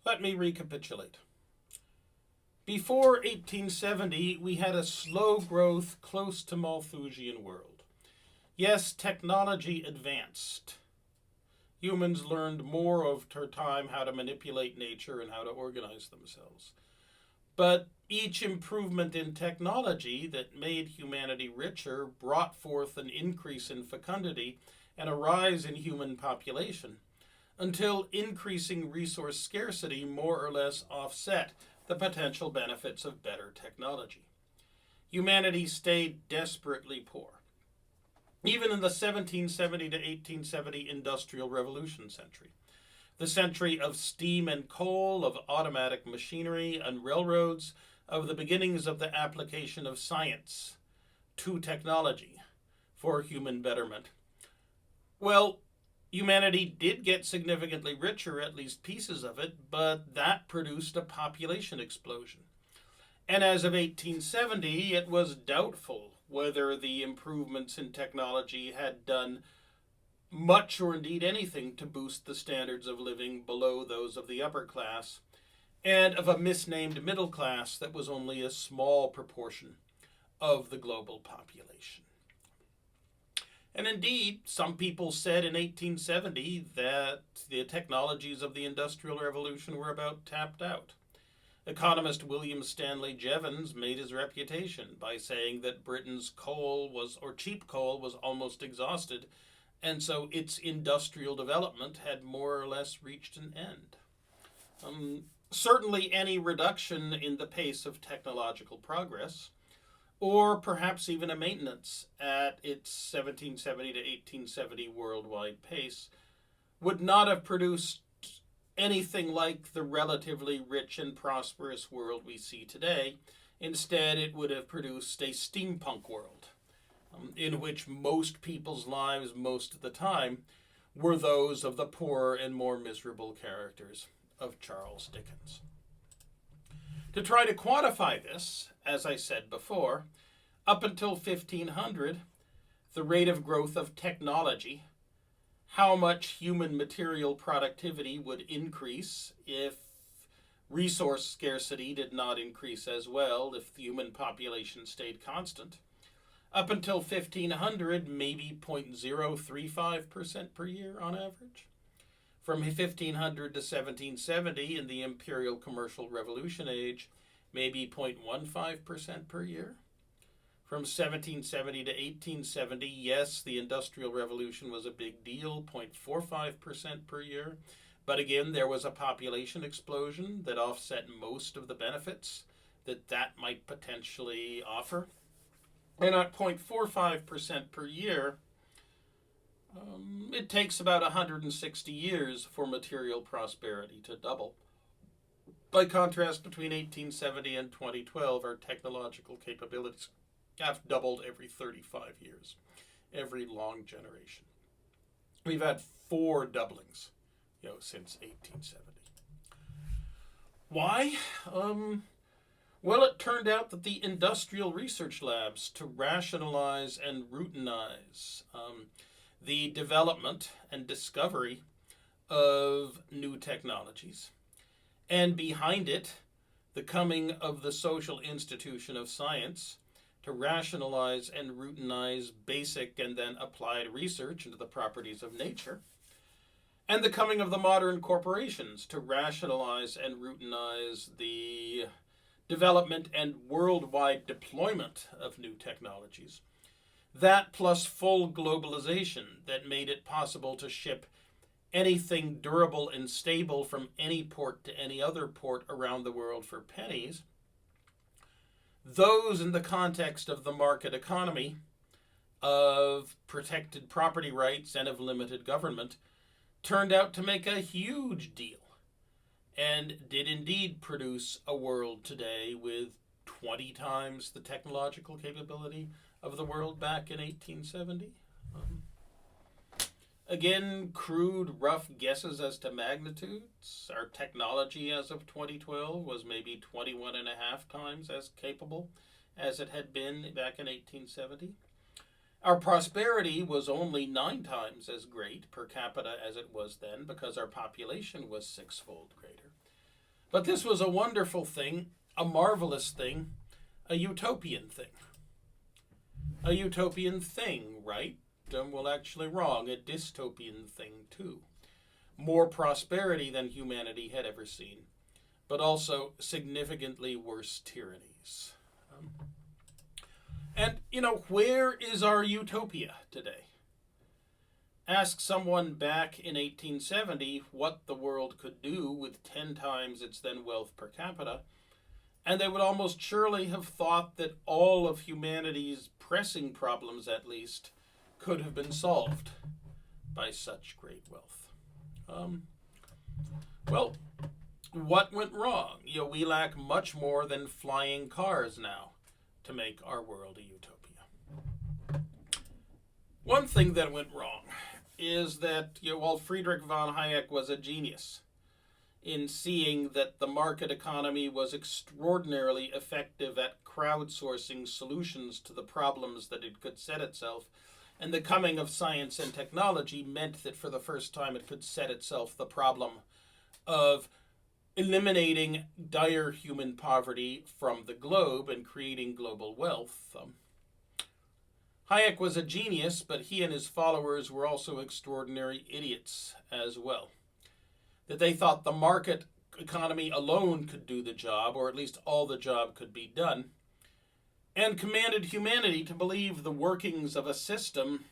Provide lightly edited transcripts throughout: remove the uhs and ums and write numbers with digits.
Let me recapitulate. Before 1870, we had a slow growth, close to Malthusian world. Yes, technology advanced. Humans learned more over time how to manipulate nature and how to organize themselves. But each improvement in technology that made humanity richer brought forth an increase in fecundity and a rise in human population, until increasing resource scarcity more or less offset the potential benefits of better technology. Humanity stayed desperately poor. Even in the 1770 to 1870 Industrial Revolution century, the century of steam and coal, of automatic machinery and railroads, of the beginnings of the application of science to technology for human betterment. Well, humanity did get significantly richer, at least pieces of it, but that produced a population explosion. And as of 1870, it was doubtful whether the improvements in technology had done much or indeed anything to boost the standards of living below those of the upper class and of a misnamed middle class that was only a small proportion of the global population. And indeed, some people said in 1870 that the technologies of the Industrial Revolution were about tapped out. Economist William Stanley Jevons made his reputation by saying that Britain's cheap coal was almost exhausted, and so its industrial development had more or less reached an end. Certainly any reduction in the pace of technological progress, or perhaps even a maintenance at its 1770 to 1870 worldwide pace, would not have produced anything like the relatively rich and prosperous world we see today. Instead, it would have produced a steampunk world, in which most people's lives most of the time were those of the poorer and more miserable characters of Charles Dickens. To try to quantify this, as I said before, up until 1500, the rate of growth of technology, how much human material productivity would increase if resource scarcity did not increase as well, if the human population stayed constant. Up until 1500, maybe 0.035% per year on average. From 1500 to 1770 in the Imperial Commercial Revolution age, maybe 0.15% per year. From 1770 to 1870, yes, the Industrial Revolution was a big deal, 0.45% per year. But again, there was a population explosion that offset most of the benefits that might potentially offer. And at 0.45% per year, it takes about 160 years for material prosperity to double. By contrast, between 1870 and 2012, our technological capabilities have doubled every 35 years, every long generation. We've had 4 doublings, since 1870. Why? Well, it turned out that the industrial research labs to rationalize and routinize the development and discovery of new technologies, and behind it, the coming of the social institution of science to rationalize and routinize basic and then applied research into the properties of nature, and the coming of the modern corporations to rationalize and routinize the development and worldwide deployment of new technologies. That plus full globalization that made it possible to ship anything durable and stable from any port to any other port around the world for pennies. Those in the context of the market economy, of protected property rights and of limited government, turned out to make a huge deal and did indeed produce a world today with 20 times the technological capability of the world back in 1870. Again, crude, rough guesses as to magnitudes. Our technology as of 2012 was maybe 21 and a half times as capable as it had been back in 1870. Our prosperity was only 9 times as great per capita as it was then because our population was 6-fold greater. But this was a wonderful thing, a marvelous thing, a utopian thing. A utopian thing, right? Well, actually wrong, a dystopian thing too. More prosperity than humanity had ever seen, but also significantly worse tyrannies. And, where is our utopia today? Ask someone back in 1870 what the world could do with 10 times its then wealth per capita, and they would almost surely have thought that all of humanity's pressing problems, at least, could have been solved by such great wealth. Well, what went wrong? We lack much more than flying cars now to make our world a utopia. One thing that went wrong is that, while Friedrich von Hayek was a genius in seeing that the market economy was extraordinarily effective at crowdsourcing solutions to the problems that it could set itself, and the coming of science and technology meant that for the first time it could set itself the problem of eliminating dire human poverty from the globe and creating global wealth. Hayek was a genius, but he and his followers were also extraordinary idiots as well. That they thought the market economy alone could do the job, or at least all the job could be done, and commanded humanity to believe the workings of a system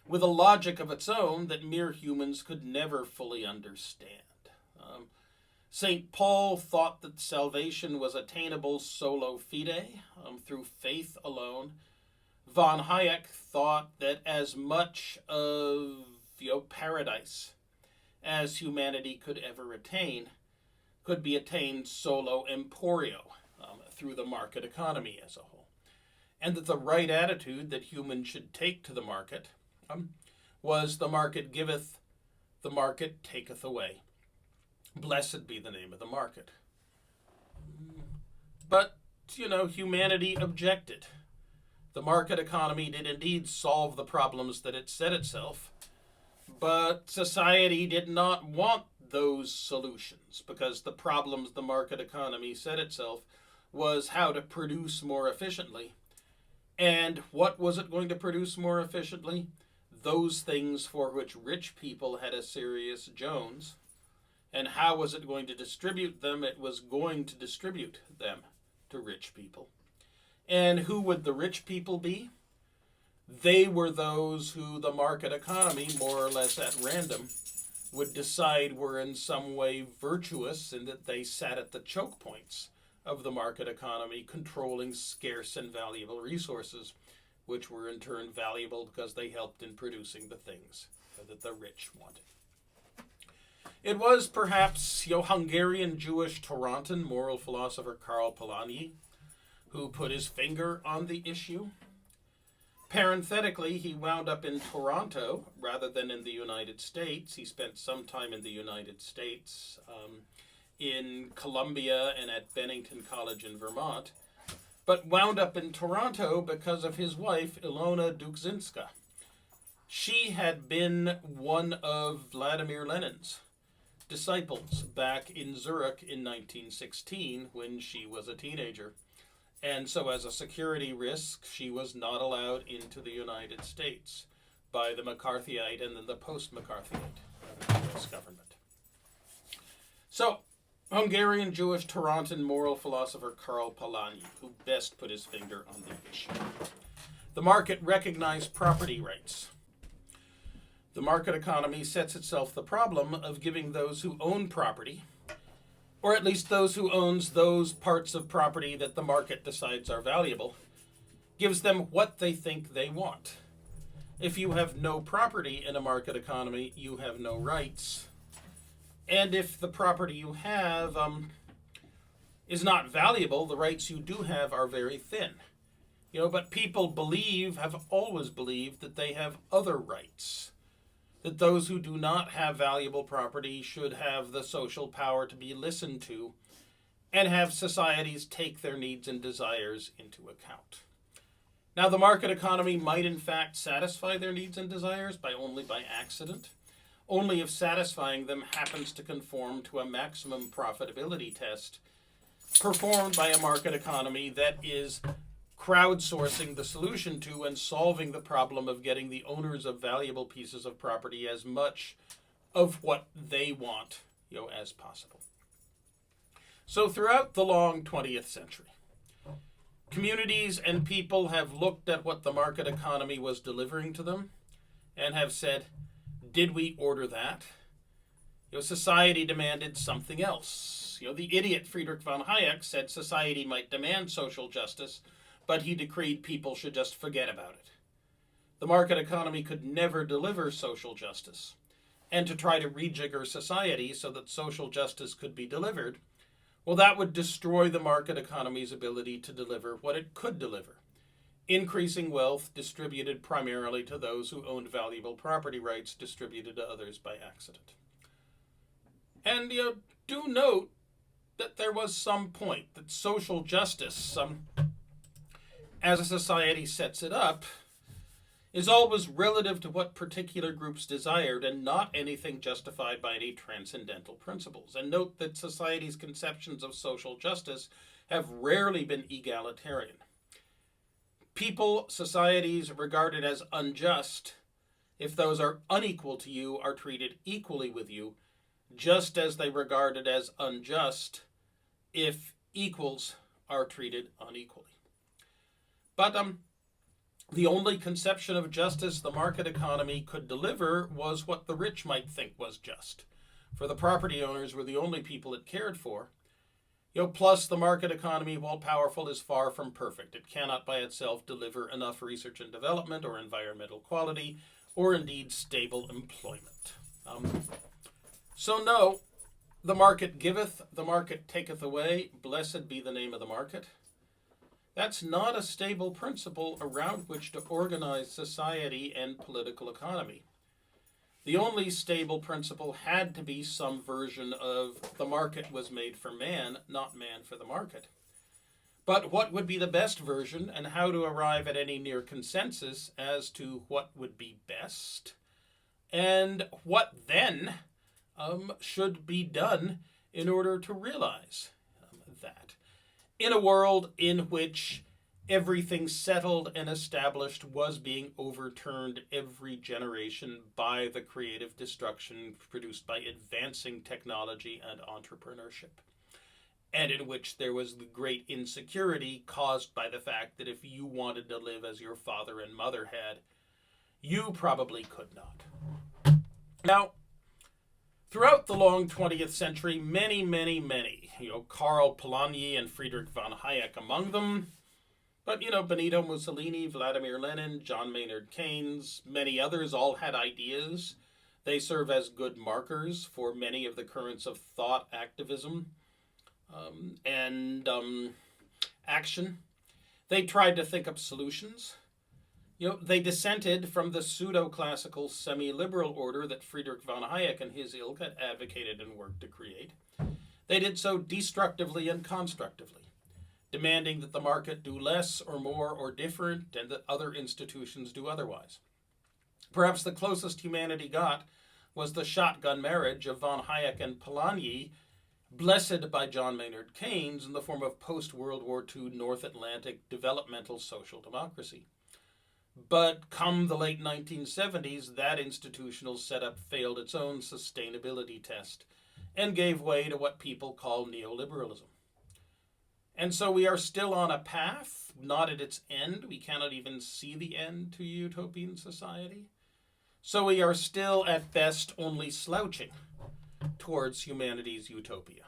with a logic of its own that mere humans could never fully understand. St. Paul thought that salvation was attainable solo fide, through faith alone. Von Hayek thought that as much of paradise as humanity could ever attain could be attained solo emporio, through the market economy as a whole. And that the right attitude that humans should take to the market was the market giveth, the market taketh away. Blessed be the name of the market. But, humanity objected. The market economy did indeed solve the problems that it set itself, but society did not want those solutions, because the problems the market economy set itself was how to produce more efficiently. And what was it going to produce more efficiently? Those things for which rich people had a serious Jones. And how was it going to distribute them? It was going to distribute them to rich people. And who would the rich people be? They were those who the market economy, more or less at random, would decide were in some way virtuous, and that they sat at the choke points of the market economy, controlling scarce and valuable resources, which were in turn valuable because they helped in producing the things that the rich wanted. It was perhaps Hungarian Jewish Torontan moral philosopher Karl Polanyi who put his finger on the issue. Parenthetically, he wound up in Toronto rather than in the United States. He spent some time in the United States, in Columbia and at Bennington College in Vermont, but wound up in Toronto because of his wife, Ilona Dukzinska. She had been one of Vladimir Lenin's disciples back in Zurich in 1916 when she was a teenager. And so as a security risk, she was not allowed into the United States by the McCarthyite and then the post-McCarthyite US government. So, Hungarian Jewish Torontan moral philosopher Karl Polanyi, who best put his finger on the issue. The market recognized property rights. The market economy sets itself the problem of giving those who own property, or at least those who owns those parts of property that the market decides are valuable, gives them what they think they want. If you have no property in a market economy, you have no rights. And if the property you have is not valuable, the rights you do have are very thin. But people have always believed that they have other rights. That those who do not have valuable property should have the social power to be listened to and have societies take their needs and desires into account. Now, the market economy might in fact satisfy their needs and desires only by accident, only if satisfying them happens to conform to a maximum profitability test performed by a market economy that is crowdsourcing the solution to and solving the problem of getting the owners of valuable pieces of property as much of what they want, as possible. So throughout the long 20th century, communities and people have looked at what the market economy was delivering to them and have said, did we order that? Society demanded something else. The idiot Friedrich von Hayek said society might demand social justice, but he decreed people should just forget about it. The market economy could never deliver social justice. And to try to rejigger society so that social justice could be delivered, well, that would destroy the market economy's ability to deliver what it could deliver. Increasing wealth distributed primarily to those who owned valuable property rights distributed to others by accident. And do note that there was some point that social justice, as a society sets it up, is always relative to what particular groups desired and not anything justified by any transcendental principles. And note that society's conceptions of social justice have rarely been egalitarian. People, societies regarded as unjust, if those are unequal to you, are treated equally with you, just as they regarded as unjust if equals are treated unequally. But the only conception of justice the market economy could deliver was what the rich might think was just. For the property owners were the only people it cared for. Plus the market economy, while powerful, is far from perfect. It cannot by itself deliver enough research and development or environmental quality or indeed stable employment. So no, the market giveth, the market taketh away. Blessed be the name of the market. That's not a stable principle around which to organize society and political economy. The only stable principle had to be some version of the market was made for man, not man for the market. But what would be the best version and how to arrive at any near consensus as to what would be best and what then should be done in order to realize that. In a world in which everything settled and established was being overturned every generation by the creative destruction produced by advancing technology and entrepreneurship, and in which there was the great insecurity caused by the fact that if you wanted to live as your father and mother had, you probably could not. Now, throughout the long 20th century, many, Karl Polanyi and Friedrich von Hayek among them, but, Benito Mussolini, Vladimir Lenin, John Maynard Keynes, many others all had ideas. They serve as good markers for many of the currents of thought, activism, and action. They tried to think up solutions. They dissented from the pseudo-classical semi-liberal order that Friedrich von Hayek and his ilk had advocated and worked to create. They did so destructively and constructively, demanding that the market do less or more or different and that other institutions do otherwise. Perhaps the closest humanity got was the shotgun marriage of von Hayek and Polanyi, blessed by John Maynard Keynes in the form of post-World War II North Atlantic developmental social democracy. But come the late 1970s, that institutional setup failed its own sustainability test and gave way to what people call neoliberalism. And so we are still on a path, not at its end. We cannot even see the end to a utopian society. So we are still, at best, only slouching towards humanity's utopia.